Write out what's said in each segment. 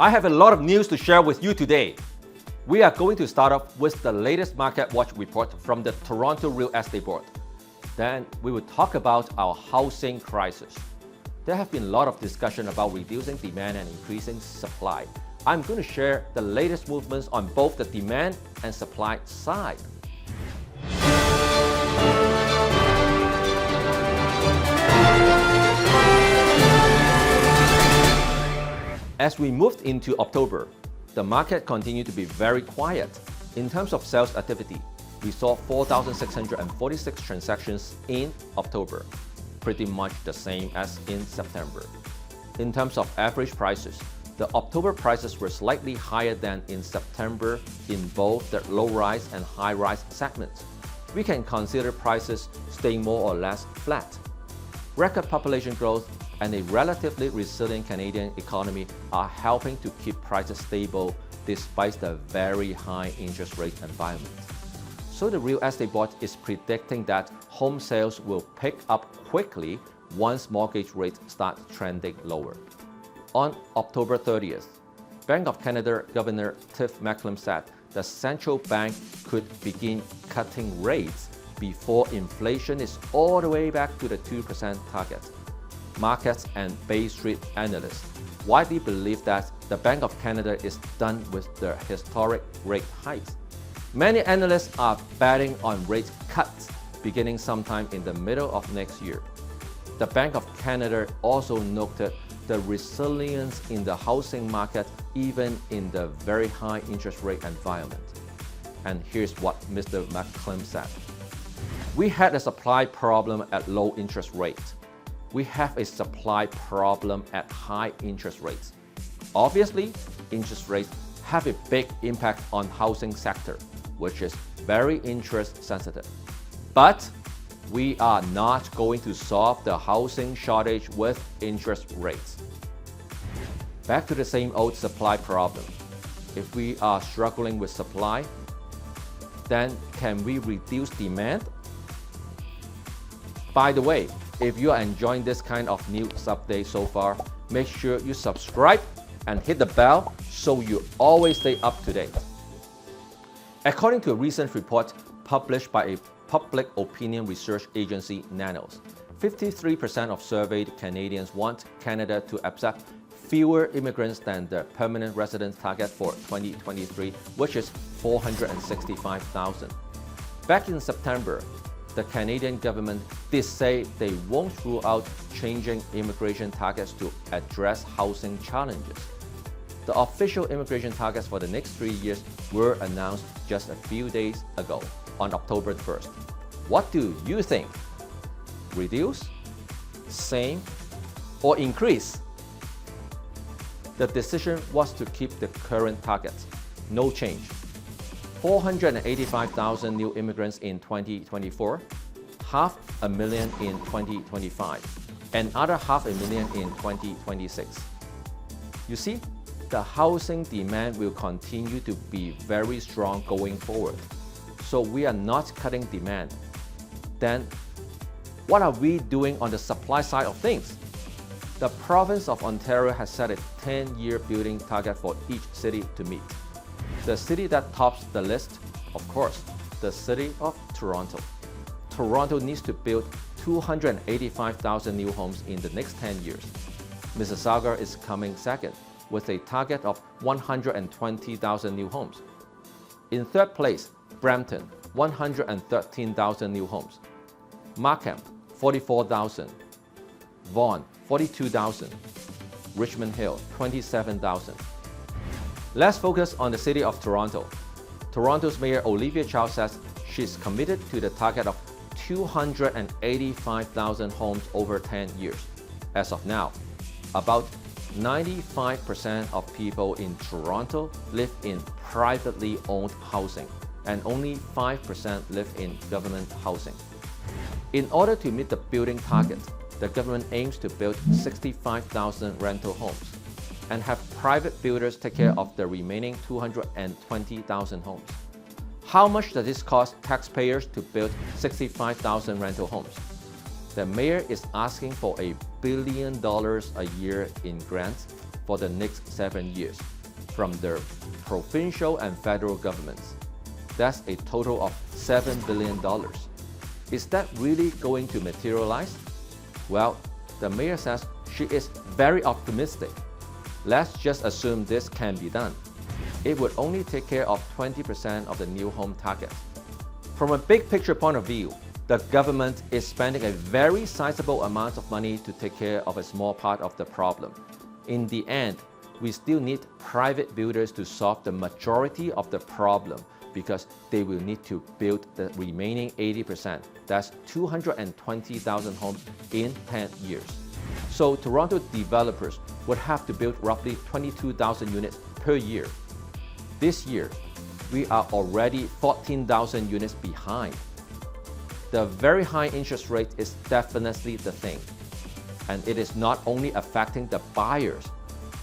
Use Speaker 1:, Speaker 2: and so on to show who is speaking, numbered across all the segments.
Speaker 1: I have a lot of news to share with you today. We are going to start off with the latest Market Watch report from the Toronto Real Estate Board. Then we will talk about our housing crisis. There have been a lot of discussion about reducing demand and increasing supply. I'm going to share the latest movements on both the demand and supply side. As we moved into October, the market continued to be very quiet. In terms of sales activity, we saw 4,646 transactions in October, pretty much the same as in September. In terms of average prices, the October prices were slightly higher than in September in both the low-rise and high-rise segments. We can consider prices staying more or less flat. Record population growth and a relatively resilient Canadian economy are helping to keep prices stable despite the very high interest rate environment. So the Real Estate Board is predicting that home sales will pick up quickly once mortgage rates start trending lower. On October 30th, Bank of Canada Governor Tiff Macklem said the central bank could begin cutting rates before inflation is all the way back to the 2% target. Markets and Bay Street analysts widely believe that the Bank of Canada is done with the historic rate hikes. Many analysts are betting on rate cuts beginning sometime in the middle of next year. The Bank of Canada also noted the resilience in the housing market even in the very high interest rate environment. And here's what Mr. Macklem said. We had a supply problem at low interest rates. We have a supply problem at high interest rates. Obviously, interest rates have a big impact on housing sector, which is very interest sensitive. But we are not going to solve the housing shortage with interest rates. Back to the same old supply problem. If we are struggling with supply, then can we reduce demand? By the way, if you are enjoying this kind of news update so far, make sure you subscribe and hit the bell so you always stay up to date. According to a recent report published by a public opinion research agency, Nanos, 53% of surveyed Canadians want Canada to accept fewer immigrants than the permanent residence target for 2023, which is 465,000. Back in September, the Canadian government did say they won't rule out changing immigration targets to address housing challenges. The official immigration targets for the next 3 years were announced just a few days ago, on October 1st. What do you think? Reduce, same, or increase? The decision was to keep the current targets, no change. 485,000 new immigrants in 2024, 500,000 in 2025, and another 500,000 in 2026. You see, the housing demand will continue to be very strong going forward. So we are not cutting demand. Then, what are we doing on the supply side of things? The province of Ontario has set a 10-year building target for each city to meet. The city that tops the list, of course, the city of Toronto. Toronto needs to build 285,000 new homes in the next 10 years. Mississauga is coming second, with a target of 120,000 new homes. In third place, Brampton, 113,000 new homes. Markham, 44,000. Vaughan, 42,000. Richmond Hill, 27,000. Let's focus on the city of Toronto. Toronto's Mayor Olivia Chow says she's committed to the target of 285,000 homes over 10 years. As of now, about 95% of people in Toronto live in privately owned housing, and only 5% live in government housing. In order to meet the building target, the government aims to build 65,000 rental homes and have private builders take care of the remaining 220,000 homes. How much does this cost taxpayers to build 65,000 rental homes? The mayor is asking for $1 billion a year in grants for the next 7 years from the provincial and federal governments. That's a total of $7 billion. Is that really going to materialize? Well, the mayor says she is very optimistic. Let's just assume this can be done. It would only take care of 20% of the new home target. From a big picture point of view, the government is spending a very sizable amount of money to take care of a small part of the problem. In the end, we still need private builders to solve the majority of the problem because they will need to build the remaining 80%. That's 220,000 homes in 10 years. So Toronto developers would have to build roughly 22,000 units per year. This year, we are already 14,000 units behind. The very high interest rate is definitely the thing. And it is not only affecting the buyers,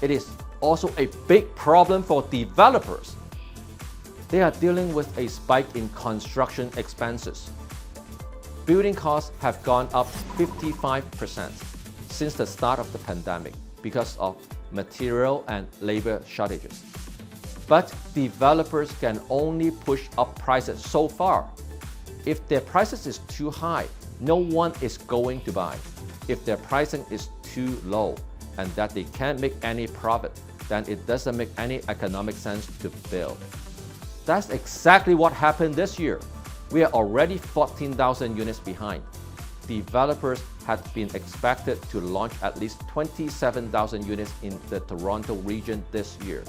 Speaker 1: it is also a big problem for developers. They are dealing with a spike in construction expenses. Building costs have gone up 55% since the start of the pandemic because of material and labor shortages. But developers can only push up prices so far. If their prices is too high, no one is going to buy. If their pricing is too low and that they can't make any profit, then it doesn't make any economic sense to build. That's exactly what happened this year. We are already 14,000 units behind. Developers had been expected to launch at least 27,000 units in the Toronto region this year.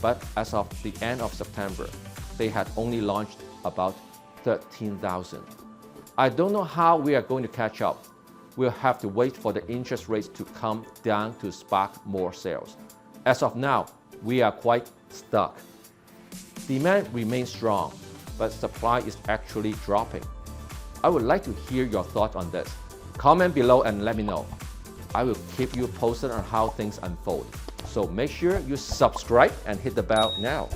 Speaker 1: But as of the end of September, they had only launched about 13,000. I don't know how we are going to catch up. We'll have to wait for the interest rates to come down to spark more sales. As of now, we are quite stuck. Demand remains strong, but supply is actually dropping. I would like to hear your thoughts on this. Comment below and let me know. I will keep you posted on how things unfold. So make sure you subscribe and hit the bell now.